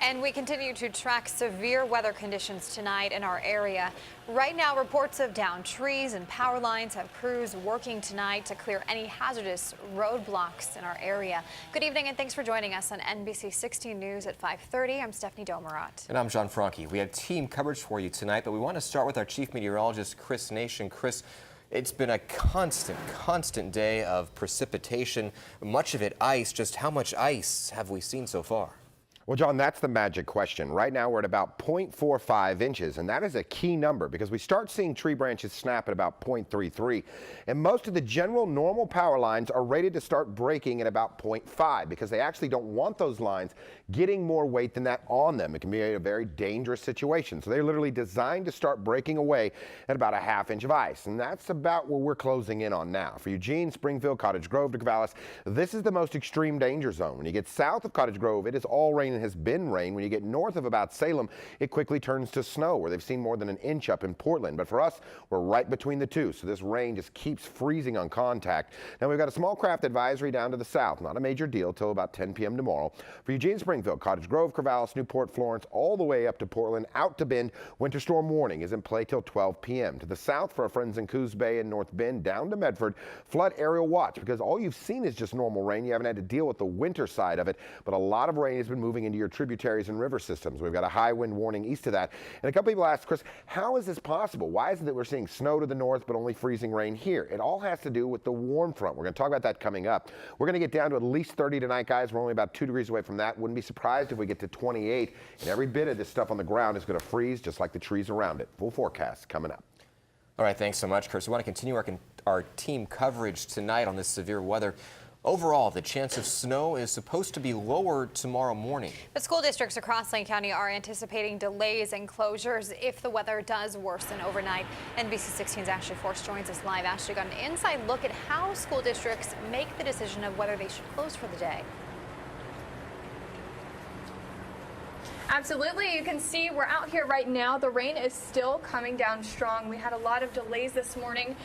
And we continue to track severe weather conditions tonight in our area. Right now, reports of downed trees and power lines have crews working tonight to clear any hazardous roadblocks in our area. Good evening and thanks for joining us on NBC 16 News at 5:30. I'm Stephanie Domerat. And I'm John Franke. We have team coverage for you tonight, but we want to start with our chief meteorologist, Chris Nation. Chris, it's been a constant day of precipitation, much of it ice. Just how much ice have we seen so far? Well, John, that's the magic question. Right now, we're at about 0.45 inches, and that is a key number because we start seeing tree branches snap at about 0.33, and most of the general normal power lines are rated to start breaking at about 0.5 because they actually don't want those lines getting more weight than that on them. It can be a very dangerous situation. So they're literally designed to start breaking away at about a ½ inch of ice, and that's about where we're closing in on now. For Eugene, Springfield, Cottage Grove to Corvallis, this is the most extreme danger zone. When you get south of Cottage Grove, it is all rain and has been rain. When you get north of about Salem, it quickly turns to snow, where they've seen more than an inch up in Portland. But for us, we're right between the two, so this rain just keeps freezing on contact. Now we've got a small craft advisory down to the south, not a major deal till about 10 p.m. tomorrow. For Eugene, Springfield, Cottage Grove, Corvallis, Newport, Florence, all the way up to Portland, out to Bend, winter storm warning is in play till 12 p.m. To the south for our friends in Coos Bay and North Bend, down to Medford, flood aerial watch because all you've seen is just normal rain. You haven't had to deal with the winter side of it, but a lot of rain has been moving into your tributaries and river systems. We've got a high wind warning east of that. And a couple people asked, Chris, how is this possible? Why is it that we're seeing snow to the north but only freezing rain here? It all has to do with the warm front. We're going to talk about that coming up. We're going to get down to at least 30 tonight, guys. We're only about 2 degrees away from that. Wouldn't be surprised if we get to 28. And every bit of this stuff on the ground is going to freeze just like the trees around it. Full forecast coming up. All right, thanks so much, Chris. We want to continue our team coverage tonight on this severe weather. Overall, the chance of snow is supposed to be lower tomorrow morning. But school districts across Lane County are anticipating delays and closures if the weather does worsen overnight. NBC 16's Ashley Force joins us live. Ashley got an inside look at how school districts make the decision of whether they should close for the day. Absolutely. You can see we're out here right now. The rain is still coming down strong. We had a lot of delays this morning.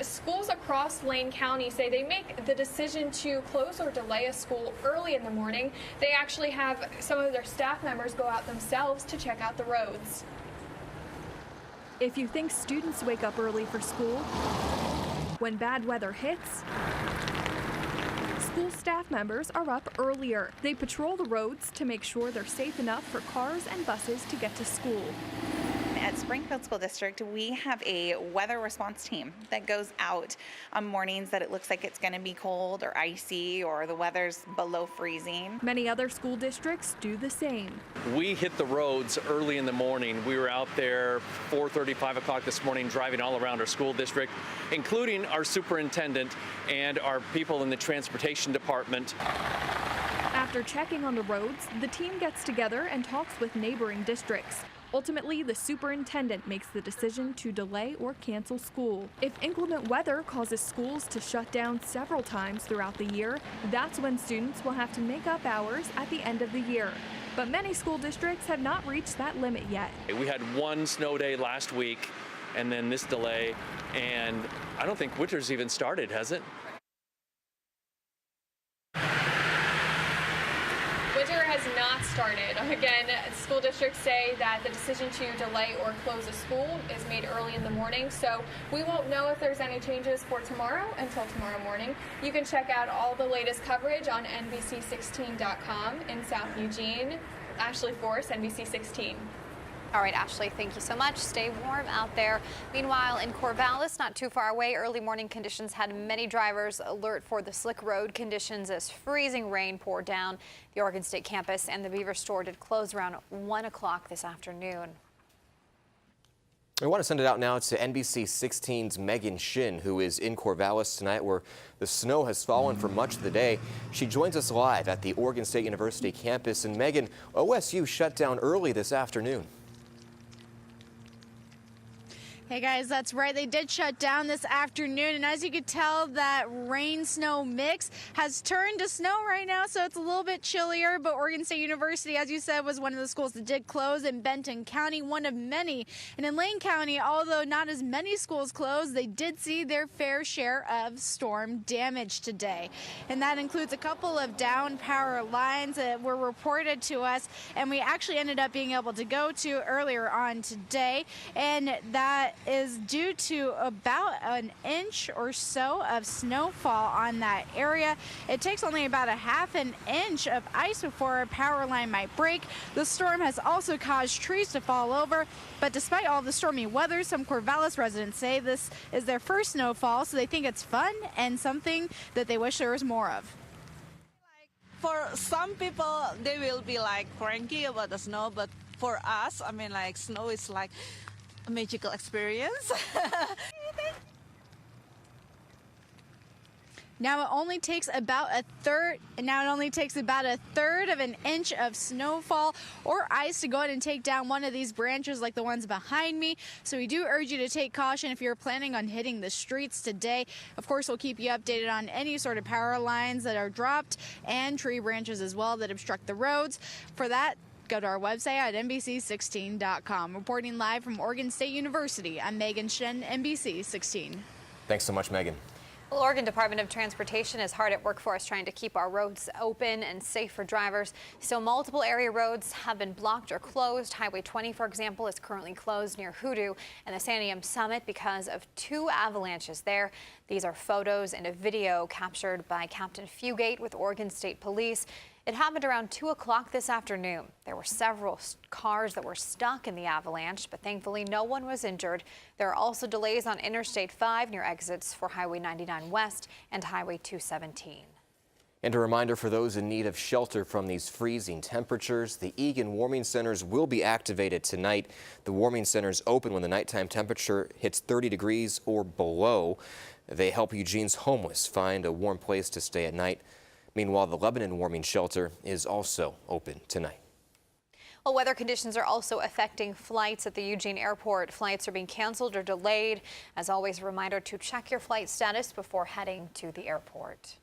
Schools across Lane County say they make the decision to close or delay a school early in the morning. They actually have some of their staff members go out themselves to check out the roads. If you think students wake up early for school, when bad weather hits, school staff members are up earlier. They patrol the roads to make sure they're safe enough for cars and buses to get to school. At Springfield School District, we have a weather response team that goes out on mornings that it looks like it's going to be cold or icy or the weather's below freezing. Many other school districts do the same. We hit the roads early in the morning. We were out there 4:30, 5 o'clock this morning driving all around our school district, including our superintendent and our people in the transportation department. After checking on the roads, the team gets together and talks with neighboring districts. Ultimately, the superintendent makes the decision to delay or cancel school. If inclement weather causes schools to shut down several times throughout the year, that's when students will have to make up hours at the end of the year. But many school districts have not reached that limit yet. We had one snow day last week and then this delay, and I don't think winter's even started, has it? Winter has not started. Again, school districts say that the decision to delay or close a school is made early in the morning, so we won't know if there's any changes for tomorrow until tomorrow morning. You can check out all the latest coverage on NBC16.com in South Eugene. Ashley Force, NBC 16. All right, Ashley, thank you so much. Stay warm out there. Meanwhile, in Corvallis, not too far away, early morning conditions had many drivers alert for the slick road conditions as freezing rain poured down. The Oregon State campus and the Beaver store did close around 1 o'clock this afternoon. We want to send it out now to NBC 16's Megan Shin, who is in Corvallis tonight, where the snow has fallen for much of the day. She joins us live at the Oregon State University campus. And Megan, OSU shut down early this afternoon. Hey guys, that's right. They did shut down this afternoon, and as you could tell, that rain-snow mix has turned to snow right now, so it's a little bit chillier. But Oregon State University, as you said, was one of the schools that did close in Benton County, one of many. And in Lane County, although not as many schools closed, they did see their fair share of storm damage today. And that includes a couple of down power lines that were reported to us, and we actually ended up being able to go to earlier on today. And that is due to about an inch or so of snowfall on that area. It takes only about a half an inch of ice before a power line might break. The storm has also caused trees to fall over, but despite all the stormy weather, some Corvallis residents say this is their first snowfall, so they think it's fun and something that they wish there was more of. For some people, they will be like cranky about the snow, but for us, I mean, like snow is like a magical experience. Now it only takes about a third of an inch of snowfall or ice to go ahead and take down one of these branches like the ones behind me. So we do urge you to take caution if you're planning on hitting the streets today. Of course, we'll keep you updated on any sort of power lines that are dropped and tree branches as well that obstruct the roads. For that, go to our website at NBC16.com. Reporting live from Oregon State University, I'm Megan Shen, NBC 16. Thanks so much, Megan. Well, Oregon Department of Transportation is hard at work for us trying to keep our roads open and safe for drivers. So multiple area roads have been blocked or closed. Highway 20, for example, is currently closed near Hoodoo and the Santiam Summit because of 2 avalanches there. These are photos and a video captured by Captain Fugate with Oregon State Police. It happened around 2 o'clock this afternoon. There were several cars that were stuck in the avalanche, but thankfully no one was injured. There are also delays on Interstate 5 near exits for Highway 99 West and Highway 217. And a reminder for those in need of shelter from these freezing temperatures, the Eugene warming centers will be activated tonight. The warming centers open when the nighttime temperature hits 30 degrees or below. They help Eugene's homeless find a warm place to stay at night. Meanwhile, the Lebanon warming shelter is also open tonight. Well, weather conditions are also affecting flights at the Eugene airport. Flights are being canceled or delayed. As always, a reminder to check your flight status before heading to the airport.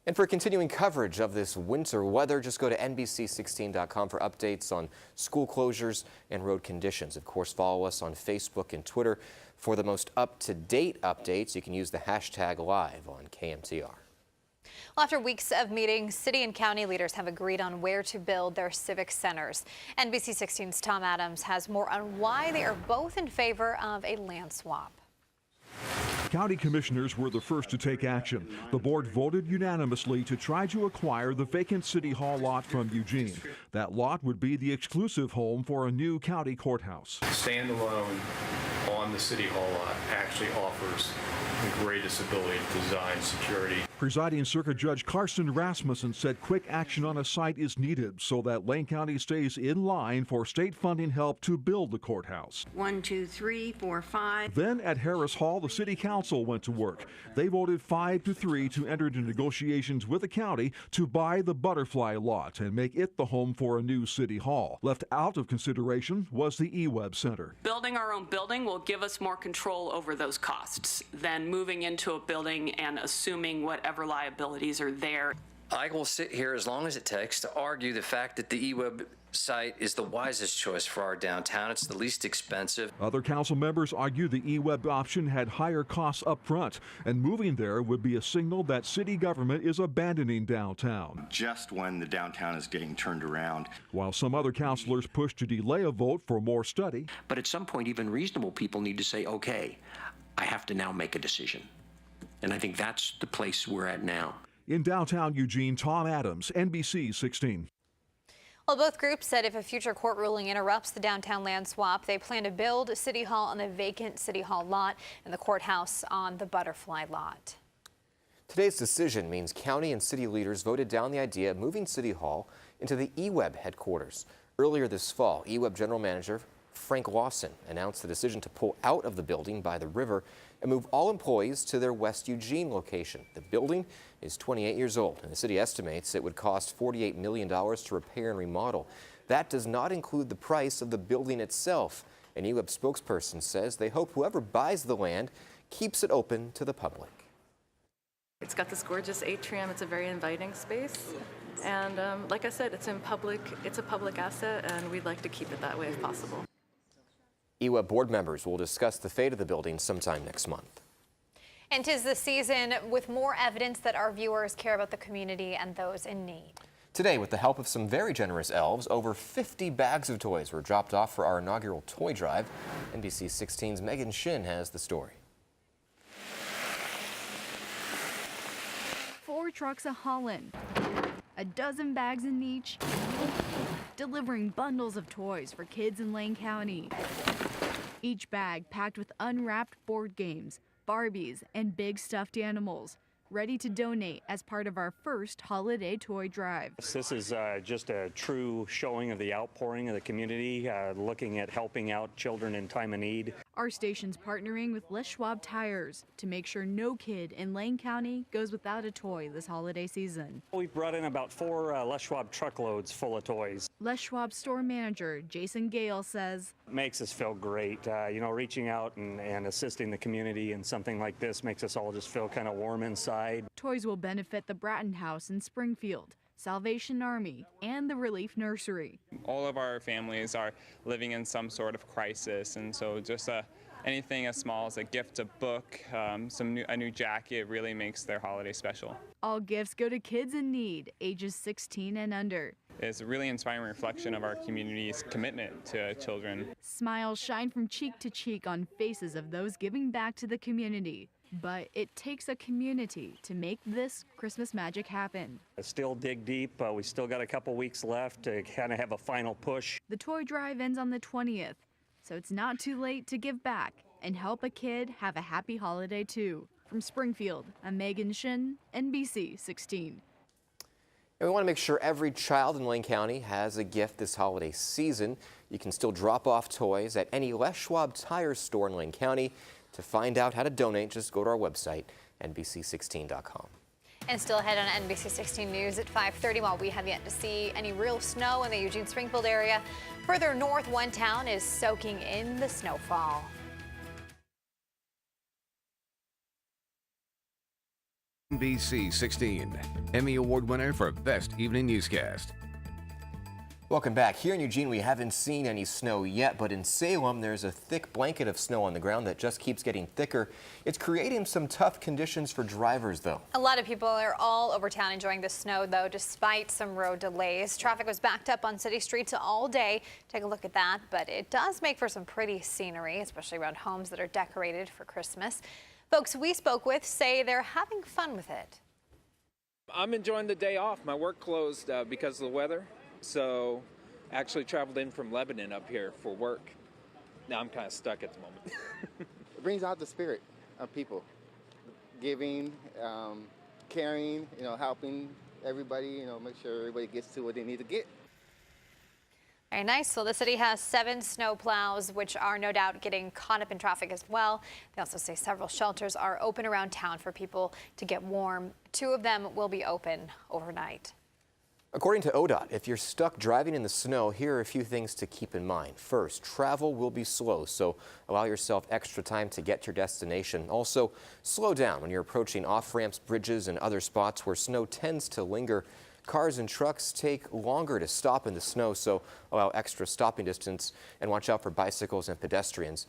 And for continuing coverage of this winter weather, just go to NBC16.com for updates on school closures and road conditions. Of course, follow us on Facebook and Twitter for the most up-to-date updates. You can use the hashtag live on KMTR. Well, after weeks of meetings, city and county leaders have agreed on where to build their civic centers. NBC 16's Tom Adams has more on why they are both in favor of a land swap. County commissioners were the first to take action. The board voted unanimously to try to acquire the vacant City Hall lot from Eugene. That lot would be the exclusive home for a new county courthouse. Standalone on the City Hall lot actually offers the greatest ability to design security. Presiding Circuit Judge Karsten Rasmussen said quick action on a site is needed so that Lane County stays in line for state funding help to build the courthouse. 1, 2, 3, 4, 5. Then at Harris Hall, the city council went to work. They voted 5-3 to enter into negotiations with the county to buy the Butterfly lot and make it the home for a new city hall. Left out of consideration was the eWeb Center. Building our own building will give us more control over those costs than moving into a building and assuming whatever liabilities are there. I will sit here as long as it takes to argue the fact that the eWeb site is the wisest choice for our downtown. It's the least expensive. Other council members argue the eWeb option had higher costs up front, and moving there would be a signal that city government is abandoning downtown. Just when the downtown is getting turned around. While some other councilors push to delay a vote for more study. But at some point, even reasonable people need to say, okay, I have to now make a decision. And I think that's the place we're at now. In downtown Eugene, Tom Adams, NBC 16. Well, both groups said if a future court ruling interrupts the downtown land swap, they plan to build City Hall on the vacant City Hall lot and the courthouse on the Butterfly lot. Today's decision means county and city leaders voted down the idea of moving City Hall into the eWeb headquarters. Earlier this fall, eWeb General Manager Frank Lawson announced the decision to pull out of the building by the river and move all employees to their West Eugene location. The building is 28 years old, and the city estimates it would cost $48 million to repair and remodel. That does not include the price of the building itself. An EWEB spokesperson says they hope whoever buys the land keeps it open to the public. It's got this gorgeous atrium. It's a very inviting space. And like I said, it's a public asset, and we'd like to keep it that way if possible. EWEB board members will discuss the fate of the building sometime next month. And 'tis the season with more evidence that our viewers care about the community and those in need. Today, with the help of some very generous elves, over 50 bags of toys were dropped off for our inaugural toy drive. NBC 16's Megan Shin has the story. 4 trucks of Holland, a dozen bags in each, delivering bundles of toys for kids in Lane County. Each bag packed with unwrapped board games, Barbies, and big stuffed animals, ready to donate as part of our first holiday toy drive. This is just a true showing of the outpouring of the community, looking at helping out children in time of need. Our station's partnering with Les Schwab Tires to make sure no kid in Lane County goes without a toy this holiday season. We've brought in about 4 Les Schwab truckloads full of toys. Les Schwab store manager Jason Gale says, Makes us feel great. Reaching out and assisting the community in something like this makes us all just feel kind of warm inside. Toys will benefit the Bratton House in Springfield, Salvation Army, and the Relief Nursery. All of our families are living in some sort of crisis, and so just anything as small as a gift, a book, a new jacket really makes their holiday special. All gifts go to kids in need, ages 16 and under. It's a really inspiring reflection of our community's commitment to children. Smiles shine from cheek to cheek on faces of those giving back to the community. But it takes a community to make this Christmas magic happen. Still dig deep. We still got a couple weeks left to kind of have a final push. The toy drive ends on the 20th, so it's not too late to give back and help a kid have a happy holiday too. From Springfield, I'm Megan Shin, NBC 16. And we want to make sure every child in Lane County has a gift this holiday season. You can still drop off toys at any Les Schwab Tire store in Lane County. To find out how to donate, just go to our website, NBC16.com. And still ahead on NBC 16 News at 5:30, while we have yet to see any real snow in the Eugene-Springfield area. Further north, one town is soaking in the snowfall. NBC 16, Emmy Award winner for Best Evening Newscast. Welcome back. Here in Eugene, we haven't seen any snow yet, but in Salem, there's a thick blanket of snow on the ground that just keeps getting thicker. It's creating some tough conditions for drivers, though. A lot of people are all over town enjoying the snow, though, despite some road delays. Traffic was backed up on city streets all day. Take a look at that, but it does make for some pretty scenery, especially around homes that are decorated for Christmas. Folks we spoke with say they're having fun with it. I'm enjoying the day off. My work closed because of the weather. So I actually traveled in from Lebanon up here for work. Now I'm kind of stuck at the moment. It brings out the spirit of people. Giving, caring, helping everybody, make sure everybody gets to what they need to get. Very nice. So the city has 7 snow plows, which are no doubt getting caught up in traffic as well. They also say several shelters are open around town for people to get warm. 2 of them will be open overnight. According to ODOT, if you're stuck driving in the snow, here are a few things to keep in mind. First, travel will be slow, so allow yourself extra time to get to your destination. Also, slow down when you're approaching off-ramps, bridges, and other spots where snow tends to linger. Cars and trucks take longer to stop in the snow, so allow extra stopping distance and watch out for bicycles and pedestrians.